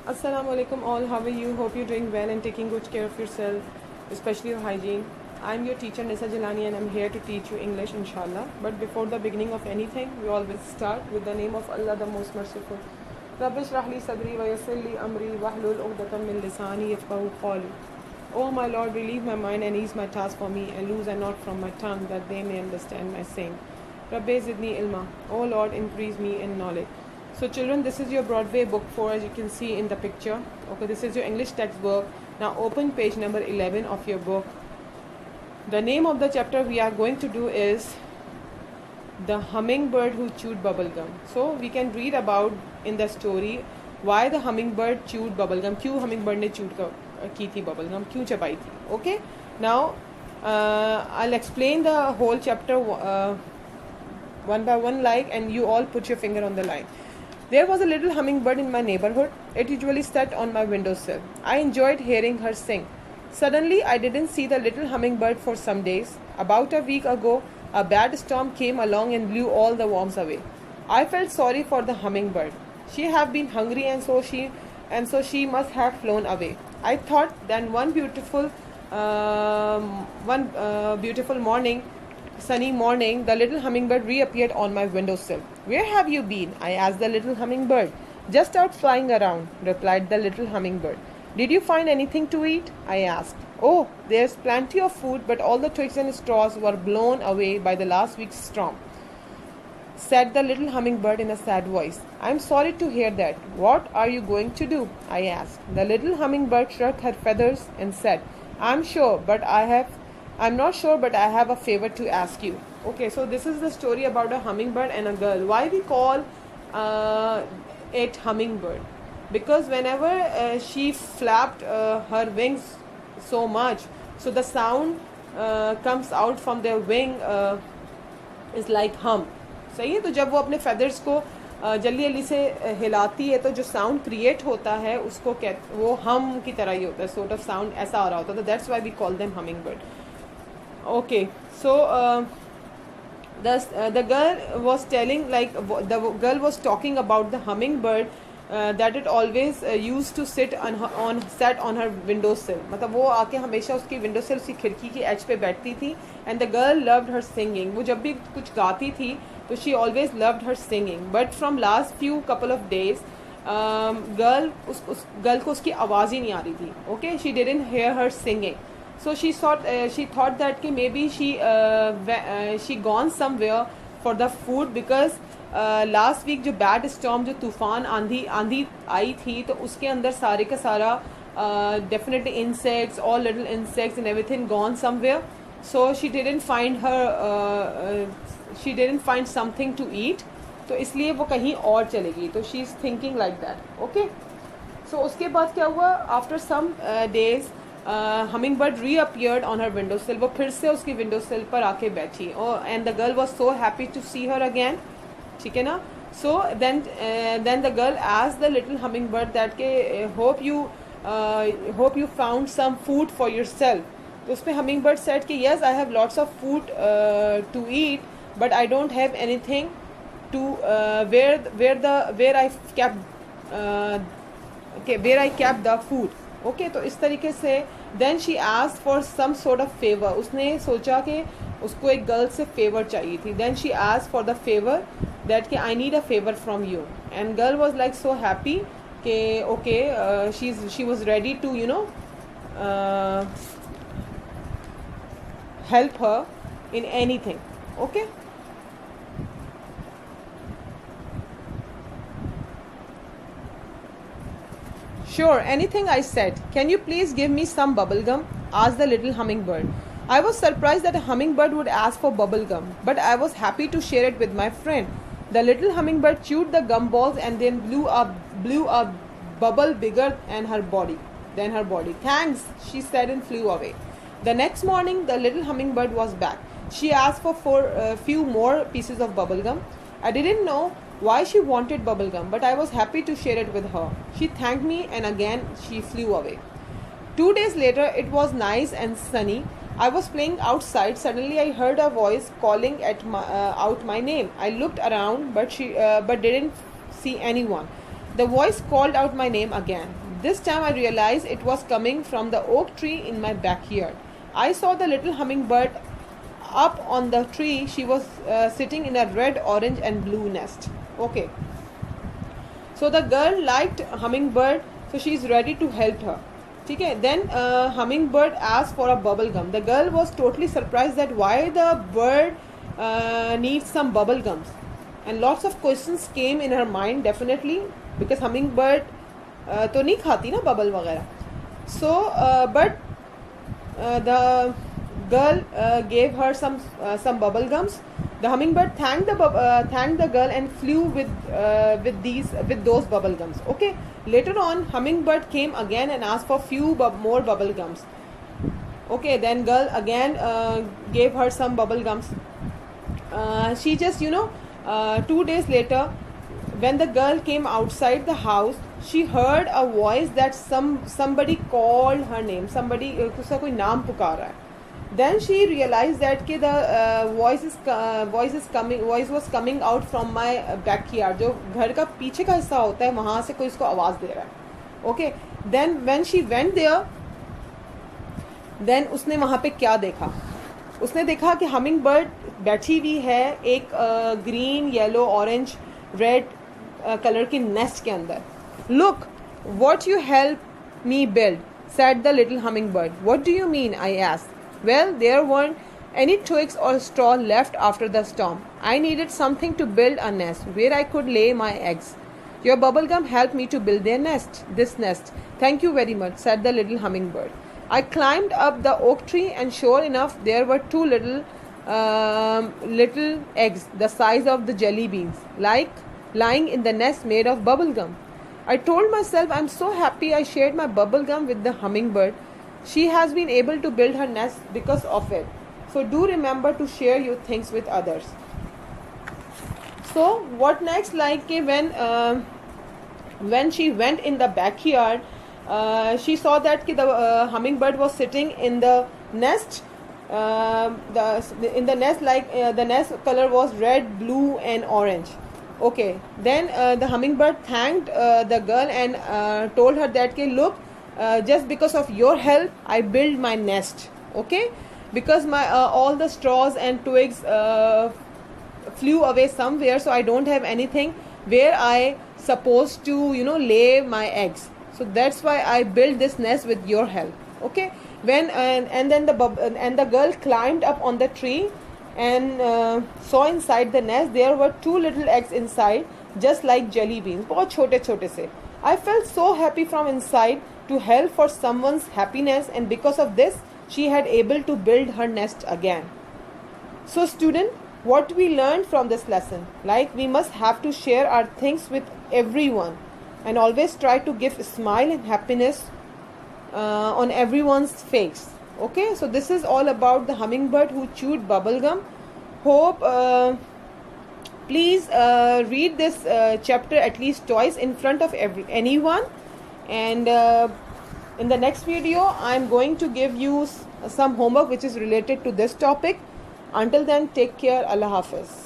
Assalamu alaikum all, how are you? Hope you're doing well and taking good care of yourself, especially your hygiene. I'm your teacher Nisa Jalani and I'm here to teach you English inshallah. But before the beginning of anything, we always start with the name of Allah the most merciful. Rabbi shrah li sadri wa yassir li amri wahlul 'uqdatam min lisani yafqahu qawli. Oh my Lord, relieve my mind and ease my task for me and loose a knot from my tongue that they may understand my saying. Rabbi zidni ilma. Oh Lord, increase me in knowledge. So children, this is your Broadway book 4 as you can see in the picture. Okay, this is your English textbook. Now open page number 11 of your book. The name of the chapter we are going to do is The Hummingbird Who Chewed Bubblegum. So we can read about in the story why the hummingbird chewed bubblegum. क्यों hummingbird ने की थी bubblegum, क्यों चबाई थी. Okay, now I'll explain the whole chapter one by one and you all put your finger on the line. There was a little hummingbird in my neighborhood. It usually sat on my windowsill. I enjoyed hearing her sing. Suddenly, I didn't see the little hummingbird for some days. About a week ago, a bad storm came along and blew all the worms away. I felt sorry for the hummingbird. She had been hungry and so she must have flown away. I thought then one beautiful sunny morning, the little hummingbird reappeared on my windowsill. Where have you been? I asked the little hummingbird. Just out flying around, replied the little hummingbird. Did you find anything to eat? I asked. Oh, there's plenty of food, but all the twigs and straws were blown away by the last week's storm, said the little hummingbird in a sad voice. I'm sorry to hear that. What are you going to do? I asked. The little hummingbird shrugged her feathers and said, I'm not sure, but I have a favor to ask you. Okay, so this is the story about a hummingbird and a girl. Why we call it hummingbird? Because whenever she flapped her wings so much, so the sound comes out from their wing is like hum. सही है. तो जब वो अपने feathers को जल्दी जल्दी से हिलाती है तो जो साउंड क्रिएट होता है उसको वो हम की तरह ही होता है. सॉर्ट ऑफ साउंड ऐसा आ रहा होता है. तो that's why we call them hummingbird. Okay, so the girl was was talking about the hummingbird that it always used to sit on her windowsill. मतलब वो आके हमेशा उसकी windowsill उसकी खिड़की की edge पे बैठती थी. And the girl loved her singing. वो जब भी कुछ गाती थी तो she always loved her singing. But from last few couple of days, उस गर्ल को उसकी आवाज़ ही नहीं आ रही थी. Okay, she didn't hear her singing. So she thought that maybe she gone somewhere for the food because last week जो bad storm जो तूफान आंधी आई थी तो उसके अंदर सारे का सारा definitely insects, all little insects and everything gone somewhere. So she didn't find something to eat. तो इसलिए वो कहीं और चलेगी. तो she is thinking like that. Okay. So उसके बाद क्या हुआ? After some days, hummingbird reappeared on her windowsill. वो फिर से उसकी windowsill पर आके बैठी. And the girl was so happy to see her again. ठीक है ना? So then the girl asked the little hummingbird that hope you found some food for yourself. तो उसमें hummingbird said कि yes, I have lots of food to eat, but I don't have anything to where I kept the food. Okay, तो इस तरीके से then she asked for some sort of favor. उसने सोचा कि उसको एक गर्ल से favor चाहिए थी. Then she asked for the favor that I need a favor from you. And girl was like so happy कि okay, she was ready to help her in anything. Okay. Sure, anything, I said. Can you please give me some bubblegum? Asked the little hummingbird. I was surprised that a hummingbird would ask for bubblegum, but I was happy to share it with my friend. The little hummingbird chewed the gum balls and then blew a bubble bigger than her body. Thanks, she said and flew away. The next morning, the little hummingbird was back. She asked for a few more pieces of bubblegum. I didn't know why she wanted bubblegum, but I was happy to share it with her. She thanked me and again she flew away. 2 days later, it was nice and sunny. I was playing outside. Suddenly, I heard a voice calling out my name. I looked around, but didn't see anyone. The voice called out my name again. This time I realized it was coming from the oak tree in my backyard. I saw the little hummingbird up on the tree. She was sitting in a red, orange and blue nest. Okay. So the girl liked hummingbird, so she is ready to help her. Okay. Then hummingbird asked for a bubble gum. The girl was totally surprised that why the bird needs some bubble gums. And lots of questions came in her mind, definitely, because hummingbird तो नहीं खाती ना bubble वगैरह. So but the girl gave her some bubble gums. The hummingbird thanked the girl and flew with those bubble gums. Okay. Later on, hummingbird came again and asked for few more bubble gums. Okay. Then girl again gave her some bubble gums. She just 2 days later, when the girl came outside the house, she heard a voice that somebody called her name. Somebody उसका कोई नाम पुकार रहा है. Then she realized that कि the voice was coming out from my backyard. जो घर का पीछे का हिस्सा होता है, वहाँ से कोई इसको आवाज़ दे रहा है. Okay. Then when she went there, then उसने वहाँ पे क्या देखा? उसने देखा कि हमिंग बर्ड बैठी हुई है एक green, yellow, orange, red colour की नेस्ट के अंदर. Look, what you helped me build, said the little hummingbird. What do you mean? I asked. Well, there weren't any twigs or straw left after the storm. I needed something to build a nest where I could lay my eggs. Your bubblegum helped me to build this nest. Thank you very much, said the little hummingbird. I climbed up the oak tree, and sure enough, there were two little eggs the size of the jelly beans, lying in the nest made of bubblegum. I told myself, I'm so happy I shared my bubblegum with the hummingbird. She has been able to build her nest because of it. So do remember to share your things with others. So what next? Like when she went in the backyard, she saw that the hummingbird was sitting in the nest. In the nest, the nest color was red, blue and orange. Okay. Then the hummingbird thanked the girl and told her that look, just because of your help I built my nest. Okay, because my all the straws and twigs flew away somewhere, so I don't have anything where I supposed to lay my eggs. So that's why I built this nest with your help. Okay. When and then the girl climbed up on the tree and saw inside the nest there were two little eggs inside, just like jelly beans, बहुत छोटे से. I felt so happy from inside to help for someone's happiness, and because of this she had able to build her nest again. So student, what we learned from this lesson, like we must have to share our things with everyone and always try to give a smile and happiness on everyone's face. Okay, so this is all about the hummingbird who chewed bubblegum. Hope please read this chapter at least twice in front of anyone, and in the next video I'm going to give you some homework which is related to this topic. Until then, take care. Allah Hafiz.